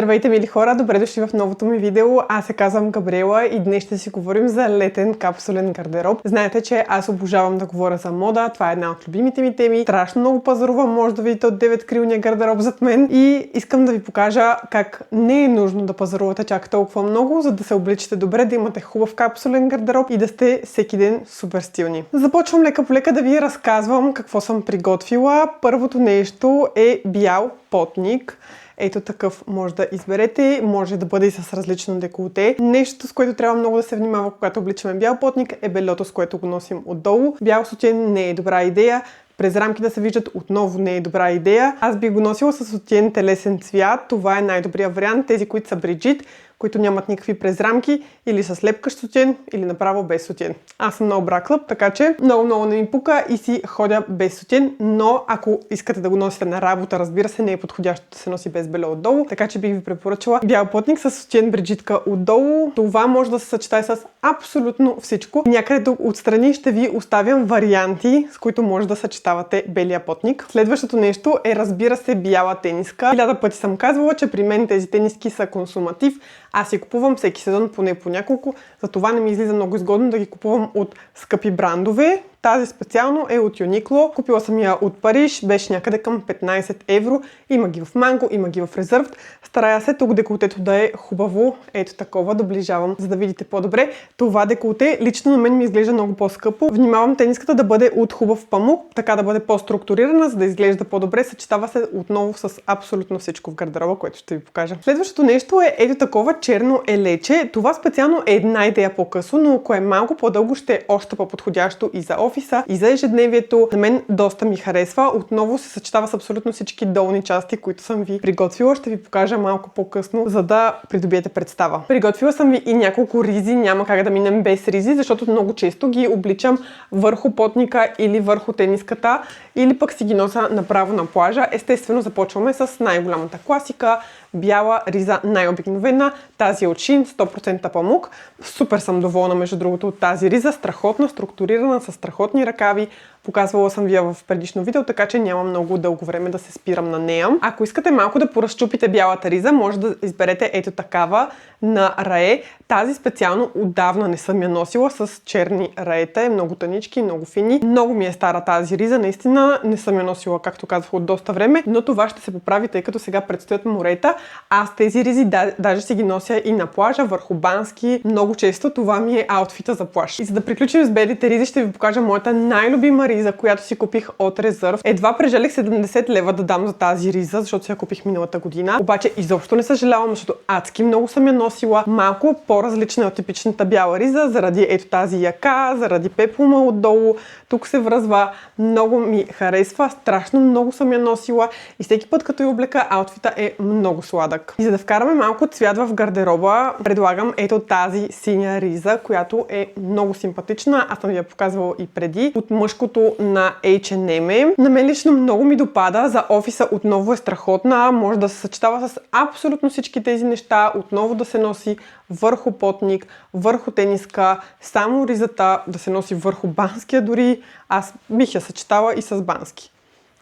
Здравейте, мили хора! Добре дошли в новото ми видео. Аз се казвам Габриела и днес ще си говорим за летен капсулен гардероб. Знаете, че аз обожавам да говоря за мода. Това е една от любимите ми теми. Страшно много пазарувам, може да видите от 9 крилния гардероб зад мен. И искам да ви покажа как не е нужно да пазарувате чак толкова много, за да се обличате добре, да имате хубав капсулен гардероб и да сте всеки ден супер стилни. Започвам лека по лека да ви разказвам какво съм приготвила. Първото нещо е бял потник. Ето такъв може да изберете, може да бъде и с различно деколте. Нещо, с което трябва много да се внимава, когато обличаме бял потник, е белето, с което го носим отдолу. Бял сутиен не е добра идея. През рамки да се виждат отново не е добра идея. Аз би го носила с сутиен телесен цвят. Това е най-добрият вариант. Тези, които са бриджит, които нямат никакви презрамки, или с лепкащ сутиен, или направо без сутиен. Аз съм много бра клъп, така че много не ми пука и си ходя без сутиен, но ако искате да го носите на работа, разбира се, не е подходящо да се носи без бело отдолу, така че бих ви препоръчала бял потник с сутиен бриджитка отдолу. Това може да се съчетае с абсолютно всичко. Някъде тук отстрани ще ви оставям варианти, с които може да съчетавате белия потник. Следващото нещо е, разбира се, бяла тениска. Хиляда пъти съм казвала, че при мен тези тениски са консуматив. Аз си купувам всеки сезон поне по няколко, затова не ми излиза много изгодно да ги купувам от скъпи брандове. Тази специално е от Uniqlo. Купила съм я от Париж, беше някъде към 15 евро. Има ги в манго, има ги в резерв. Старая се тук деколтето да е хубаво. Ето такова, доближавам, за да видите по-добре. Това деколте лично на мен ми изглежда много по-скъпо. Внимавам тениската да бъде от хубав памук, така да бъде по-структурирана, за да изглежда по-добре. Съчетава се отново с абсолютно всичко в гардероба, което ще ви покажа. Следващото нещо е ето такова черно елече. Това специално е една идея по-късо, но ако е малко по-дълго, ще е още по-подходящо и за офиса, и за ежедневието. На мен доста ми харесва. Отново се съчетава с абсолютно всички долни части, които съм ви приготвила. Ще ви покажа малко по-късно, за да придобиете представа. Приготвила съм ви и няколко ризи. Няма как да минем без ризи, защото много често ги обличам върху потника или върху тениската, или пък си ги нося направо на плажа. Естествено, започваме с най-голямата класика. Бяла риза, най-обикновена. Тази е от Shein, 100% памук. Супер съм доволна, между другото, от тази риза. Страхотна, структурирана, с страхотни ръкави. Показвала съм ви я в предишно видео, така че няма много дълго време да се спирам на нея. Ако искате малко да поразчупите бялата риза, може да изберете ето такава на рае. Тази специално отдавна не съм я носила, с черни раета, е много тънички, много фини. Много ми е стара тази риза, наистина не съм я носила, както казах, от доста време, но това ще се поправи, тъй като сега предстоят морета. Аз тези ризи даже си ги нося и на плажа, върху бански. Много често това ми е аутфита за плаж. И за да приключим с белите ризи, ще ви покажа моята най-любима риза, която си купих от резерв. Едва прежелих 70 лева да дам за тази риза, защото си я купих миналата година. Обаче изобщо не съжалявам, защото адски много съм я носила. Малко по-различна от типичната бяла риза, заради ето тази яка, заради пеплума отдолу. Тук се връзва. Много ми харесва. Страшно много съм я носила и всеки път, като я облека, аутфита е много сладък. И за да вкараме малко цвят в гардероба, предлагам ето тази синя риза, която е много симпатична. Аз съм ви я показвала и преди. От мъжкото на H&M. На мен лично много ми допада. За офиса отново е страхотна. Може да се съчетава с абсолютно всички тези неща. Отново да се носи върху потник, върху тениска, само ризата да се носи върху банския дори. Аз бих я съчетала и с бански.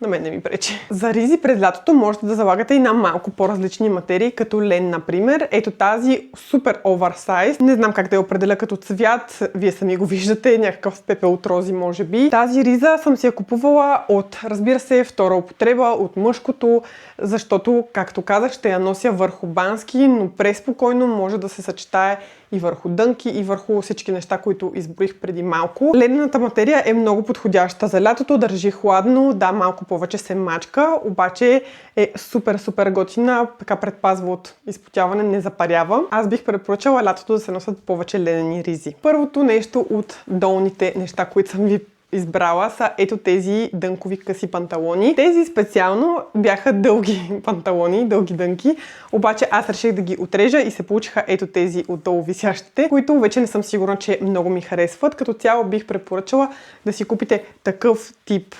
На мен не ми пречи. За ризи през лятото можете да залагате и на малко по-различни материи, като лен, например. Ето тази супер оверсайз. Не знам как да я определя като цвят. Вие сами го виждате. Някакъв пепел от рози, може би. Тази риза съм си я купувала от, разбира се, втора употреба, от мъжкото, защото, както казах, ще я нося върху бански, но преспокойно може да се съчетае и върху дънки, и върху всички неща, които изброих преди малко. Ленената материя е много подходяща за лятото, държи хладно, да, малко повече се мачка, обаче е супер готина, така предпазва от изпотяване, не запарява. Аз бих препоръчала лятото да се носят повече ленени ризи. Първото нещо от долните неща, които съм ви избрала, са ето тези дънкови къси панталони. Тези специално бяха дълги панталони, дълги дънки, обаче аз реших да ги отрежа и се получиха ето тези отдолу висящите, които вече не съм сигурна, че много ми харесват. Като цяло бих препоръчала да си купите такъв тип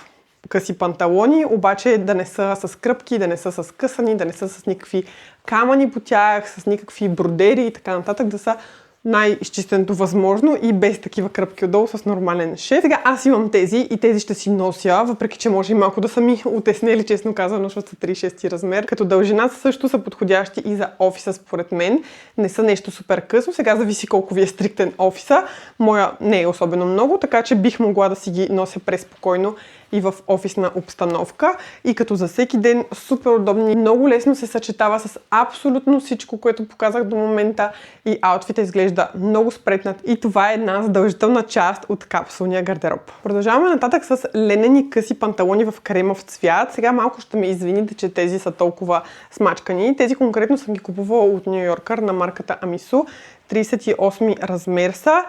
къси панталони, обаче да не са с кръпки, да не са с късани, да не са с никакви камъни по тях, с никакви бродери и така нататък, да са най-изчистеното възможно и без такива кръпки отдолу с нормален шев. Сега аз имам тези и тези ще си нося, въпреки че може и малко да са ми утеснели, честно казано, защото са 36 размер. Като дължина също са подходящи и за офиса според мен. Не са нещо супер късно. Сега зависи колко ви е стриктен офиса. Моя не е особено много, така че бих могла да си ги нося преспокойно и в офисна обстановка. И като за всеки ден супер удобни, много лесно се съчетава с абсолютно всичко, което показах до момента и аутфитът изглежда много спретнат. И това е една задължителна част от капсулния гардероб. Продължаваме нататък с ленени къси панталони в кремов цвят. Сега малко ще ме извините, че тези са толкова смачкани. Тези конкретно съм ги купувала от Ню Йоркър на марката Амису. 38 размер са.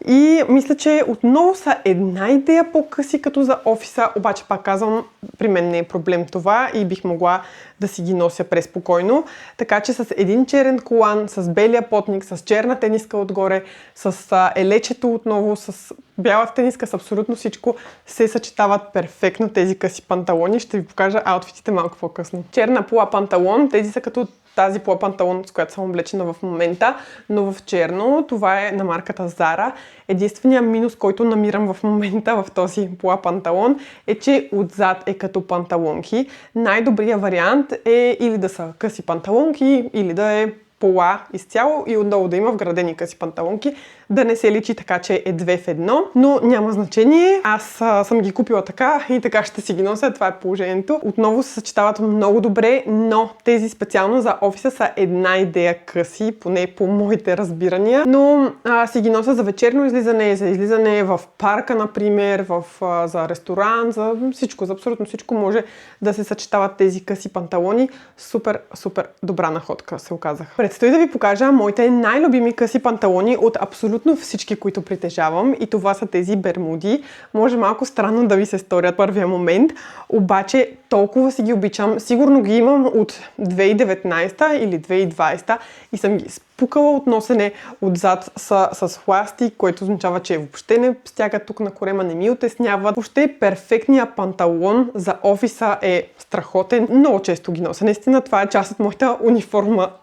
И мисля, че отново са една идея по-къси като за офиса, обаче пак казвам, при мен не е проблем това и бих могла да си ги нося преспокойно. Така че с един черен колан, с белия потник, с черна тениска отгоре, с елечето отново, с бялата тениска, с абсолютно всичко се съчетават перфектно тези къси панталони. Ще ви покажа аутфитите малко по-късно. Черна пола панталон, тези са като тази пола панталон, с която съм облечена в момента, но в черно. Това е на марката Zara. Единственият минус, който намирам в момента в този пола панталон е, че отзад е като панталонки. Най-добрият вариант е или да са къси панталонки, или да е пола изцяло и отдолу да има вградени къси панталонки, да не се личи така, че е 2 в 1, но няма значение. Аз съм ги купила така и така ще си ги нося, това е положението. Отново се съчетават много добре, но тези специално за офиса са една идея къси, поне по моите разбирания, но си ги нося за вечерно излизане, за излизане в парка, например, за ресторант, за всичко, за абсолютно всичко може да се съчетават тези къси панталони. Супер, супер добра находка, се оказах. Предстои да ви покажа моите най-любими къси панталони от абсолютно всички, които притежавам, и това са тези бермуди. Може малко странно да ви се сторят първия момент, обаче толкова си ги обичам. Сигурно ги имам от 2019 или 2020 и съм ги спукала от носене. Отзад са с пластик, което означава, че въобще не стягат тук на корема, не ми отесняват. Въобще перфектният панталон за офиса е страхотен. Много често ги нося. Наистина това е част от моята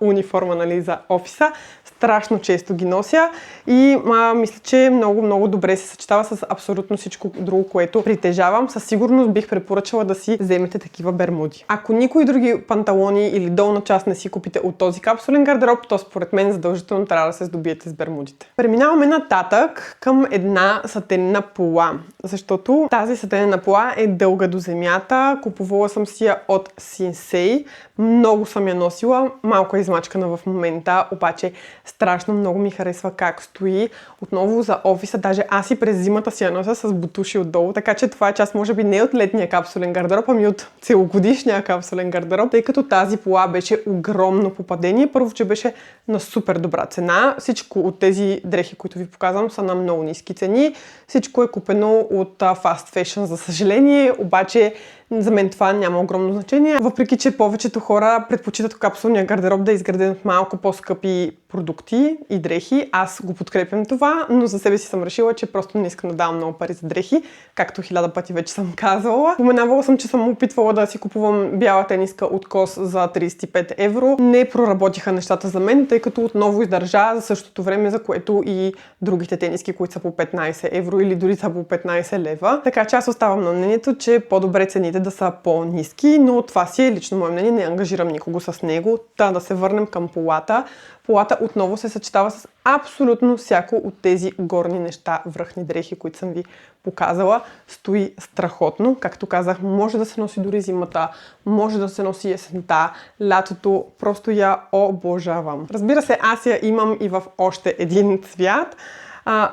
униформа, нали, за офиса. Страшно често ги нося и мисля, че много добре се съчетава с абсолютно всичко друго, което притежавам. Със сигурност бих препоръчала да си вземете такива бермуди. Ако никой други панталони или долна част не си купите от този капсулен гардероб, то според мен задължително трябва да се здобиете с бермудите. Преминаваме нататък към една сатенена пола, защото тази сатенена пола е дълга до земята. Купувала съм си я от Sensei. Много съм я носила. Малко е измачкана в момента, обаче страшно много ми харесва как стои. Отново за офиса, даже аз и през зимата си я нося с бутуши отдолу, така че това е част може би не от летния капсулен гардероб, ами от целогодишния капсулен гардероб, тъй като тази пола беше огромно попадение. Първо, че беше на супер добра цена. Всичко от тези дрехи, които ви показвам, са на много ниски цени. Всичко е купено от Fast Fashion, за съжаление, обаче за мен това няма огромно значение, въпреки че повечето хора предпочитат капсулния гардероб да е изграден от малко по-скъпи продукти и дрехи. Аз го подкрепям това, но за себе си съм решила, че просто не искам да давам много пари за дрехи, както 1000 пъти вече съм казвала. Споменавала съм, че съм опитвала да си купувам бяла тениска от COS за 35 евро. Не проработиха нещата за мен, тъй като отново издържа за същото време, за което и другите тениски, които са по 15 евро или дори са по 15 лева. Така че аз оставам на мнението, че по-добре цените да са по-ниски, но това си е лично мое мнение, не ангажирам никого с него. Да се върнем към полата. Полата отново се съчетава с абсолютно всяко от тези горни неща, връхни дрехи, които съм ви показала. Стои страхотно. Както казах, може да се носи дори зимата, може да се носи есента, лятото. Просто я обожавам. Разбира се, аз я имам и в още един цвят,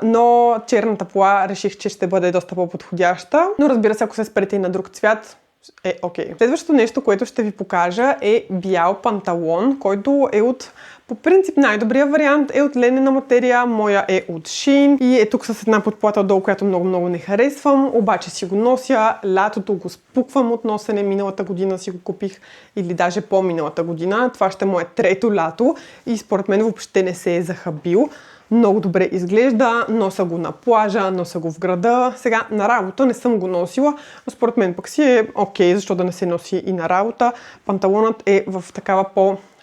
но черната пола реших, че ще бъде доста по-подходяща. Но разбира се, ако се спрете и на друг цвят, е окей. Следващото нещо, което ще ви покажа, е бял панталон, който е от... По принцип най-добрият вариант е от ленена материя, моя е от Shein и е тук с една подплата отдолу, която много не харесвам, обаче си го нося, лятото го спуквам от носене, миналата година си го купих или даже по-миналата година. Това ще е мое трето лято и според мен въобще не се е захабил. Много добре изглежда, нося го на плажа, нося го в града. Сега на работа не съм го носила, но според мен пък си е окей, защо да не се носи и на работа. Панталонът е в такава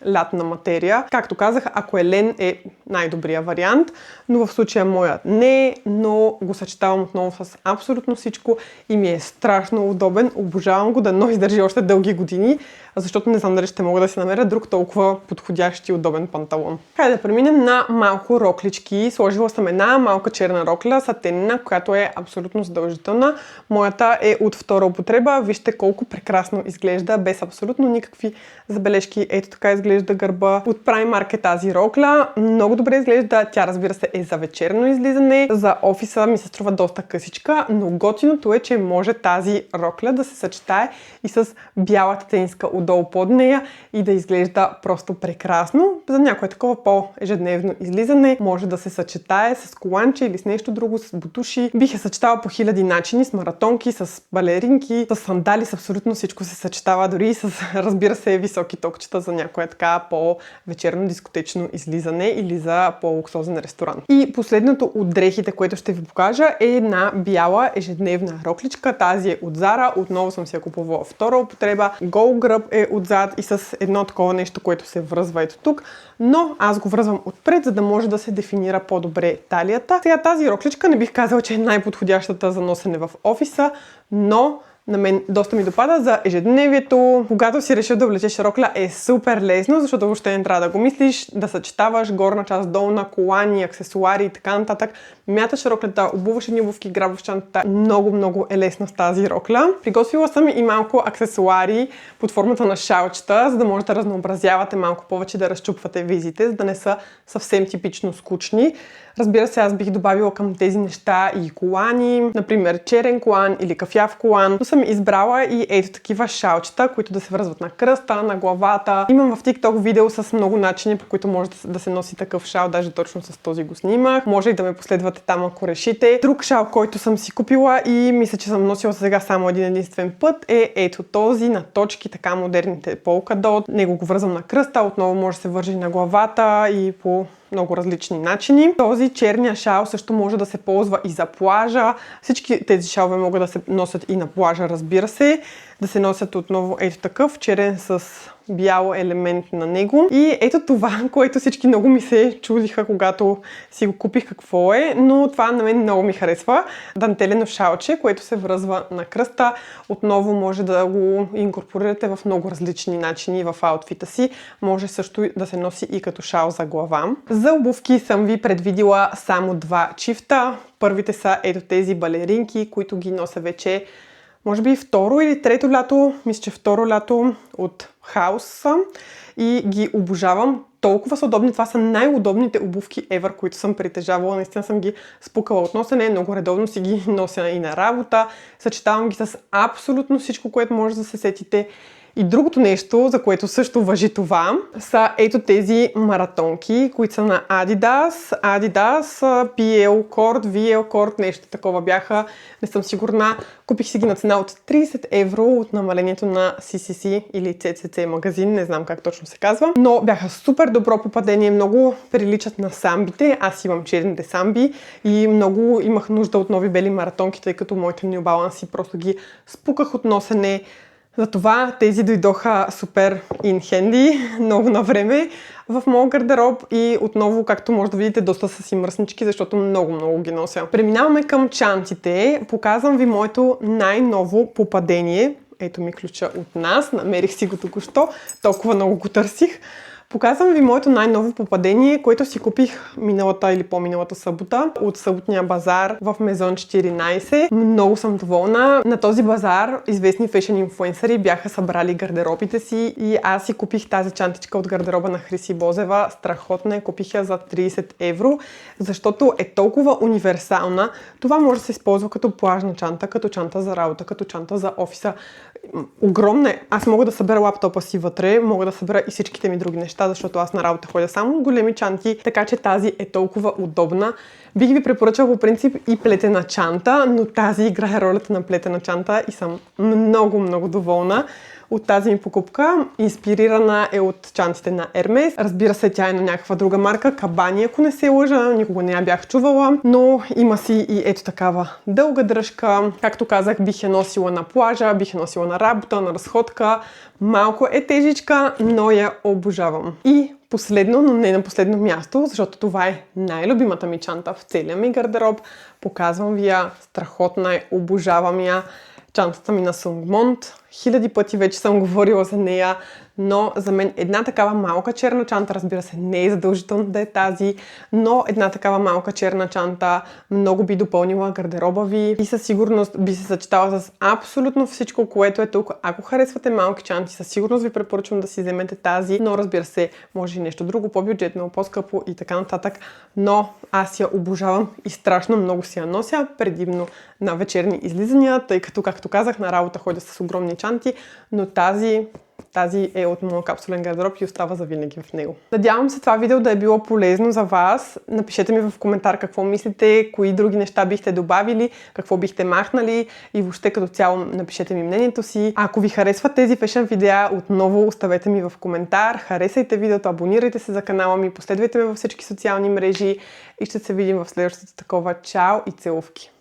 лятна материя. Както казах, ако е лен е най-добрия вариант, но в случая моят не е, но го съчетавам отново с абсолютно всичко и ми е страшно удобен. Обожавам го, дано издържи още дълги години, защото не знам дали ще мога да си намеря друг толкова подходящ и удобен панталон. Хайде да преминем на малко роклички. Сложила съм една малка черна рокля, сатенина, която е абсолютно задължителна. Моята е от втора употреба. Вижте колко прекрасно изглежда, без абсолютно никакви забележки. Ето така изглежда гърба. От Primark е тази рокля. Много добре изглежда. Тя, разбира се, е за вечерно излизане. За офиса ми се струва доста късичка, но готиното е, че може тази рокля да се съчетае и с бялата тениска отдолу под нея и да изглежда просто прекрасно. За някое такова по-ежедневно излизане може да се съчетае с коланче или с нещо друго, с бутуши. Бих я съчетала по хиляди начини, с маратонки, с балеринки, с сандали, с абсолютно всичко се съчетава, дори и с, разбира се, високи токчета за някое така по-вечерно дискотечно излизане или за по-луксозен ресторант. И последното от дрехите, което ще ви покажа, е една бяла ежедневна рокличка. Тази е от Zara, отново съм си я купувала втора употреба. Гол гръб е отзад и с едно такова нещо, което се връзва ето тук, но аз го връзвам отпред, за да може да се дефинира по-добре талията. Сега тази рокличка не бих казала, че е най-подходящата за носене в офиса, но на мен доста ми допада за ежедневието. Когато си решил да облечеш рокля, е супер лесно, защото въобще не трябва да го мислиш, да съчетаваш горна част, долна, колани, аксесуари и така нататък. Мяташ роклята, обуваш едни обувки, грабваш чантата. Много е лесно с тази рокля. Приготвила съм и малко аксесуари под формата на шалчета, за да можете да разнообразявате малко повече, да разчупвате визите, за да не са съвсем типично скучни. Разбира се, аз бих добавила към тези неща и колани, например черен колан или кафяв колан. Но съм избрала и ето такива шалчета, които да се връзват на кръста, на главата. Имам в TikTok видео с много начини, по които може да се носи такъв шал, даже точно с този го снимах. Може и да ме последвате там, ако решите. Друг шал, който съм си купила и мисля, че съм носила сега само един единствен път, е ето този на точки, така модерните полкадот. Него го връзвам на кръста, отново може да се вържи на главата и по много различни начини. Този черния шал също може да се ползва и за плажа. Всички тези шалове могат да се носят и на плажа, разбира се. Да се носят отново ето такъв, черен с бял елемент на него. И ето това, което всички много ми се чудиха, когато си го купих, какво е, но това на мен много ми харесва. Дантелено шалче, което се връзва на кръста. Отново може да го инкорпорирате в много различни начини в аутфита си. Може също да се носи и като шал за глава. За обувки съм ви предвидила само два чифта. Първите са ето тези балеринки, които ги нося вече може би второ или трето лято, мисля, че второ лято от Хаус и ги обожавам. Толкова са удобни. Това са най-удобните обувки ever, които съм притежавала. Наистина съм ги спукала от носене. Много редовно си ги нося и на работа. Съчетавам ги с абсолютно всичко, което може да се сетите. И другото нещо, за което също важи това, са ето тези маратонки, които са на Adidas, PL Cord, VL Cord, нещо такова бяха. Не съм сигурна. Купих си ги на цена от 30 евро от намалението на CCC или CCC магазин, не знам как точно се казва. Но бяха супер добро попадение, много приличат на самбите. Аз имам черните самби и много имах нужда от нови бели маратонки, тъй като моите New Balance просто ги спуках от носене. Затова тези дойдоха супер in handy, много на време в моят гардероб и отново, както може да видите, доста са си мръснички, защото много ги нося. Преминаваме към чантите. Показвам ви моето най-ново попадение. Ето ми ключа от нас, намерих си го току-що, толкова много го търсих. Показвам ви моето най-ново попадение, което си купих миналата или по-миналата събота от съботния базар в Мезон 14. Много съм доволна. На този базар известни фешен инфлуенсъри бяха събрали гардеробите си и аз си купих тази чантичка от гардероба на Хриси Бозева. Страхотна е, купих я за 30 евро, защото е толкова универсална. Това може да се използва като плажна чанта, като чанта за работа, като чанта за офиса. Огромна е. Аз мога да събера лаптопа си вътре, мога да събера и всичките ми други неща, защото аз на работа ходя само с големи чанти, така че тази е толкова удобна. Бих ви препоръчала по принцип и плетена чанта, но тази играе ролята на плетена чанта и съм много доволна. от тази ми покупка. Инспирирана е от чантите на Hermes. Разбира се, тя е на някаква друга марка, Кабани, ако не се лъжа, никога не я бях чувала, но има си и ето такава дълга дръжка. Както казах, бих я носила на плажа, бих я носила на работа, на разходка. Малко е тежичка, но я обожавам. И последно, но не на последно място, защото това е най-любимата ми чанта в целия ми гардероб. Показвам ви я, страхотна е, обожавам я. Чантата ми на Сунгмонт. Хиляди пъти вече съм говорила за нея, но за мен една такава малка черна чанта, разбира се, не е задължително да е тази, но една такава малка черна чанта много би допълнила гардероба ви и със сигурност би се съчетала с абсолютно всичко, което е тук. Ако харесвате малки чанти, със сигурност ви препоръчвам да си вземете тази, но разбира се, може и нещо друго, по-бюджетно, по-скъпо и така нататък, но аз я обожавам и страшно много си я нося, предимно на вечерни излизания, тъй като, както казах, на работа ходя с огромни чанти, но тази е от моя капсулен гардероб и остава завинаги в него. Надявам се това видео да е било полезно за вас. Напишете ми в коментар какво мислите, кои други неща бихте добавили, какво бихте махнали и въобще като цяло напишете ми мнението си. Ако ви харесват тези фешън видеа, отново оставете ми в коментар, харесайте видеото, абонирайте се за канала ми, последвайте ме във всички социални мрежи и ще се видим в следващото такова. Чао и целувки!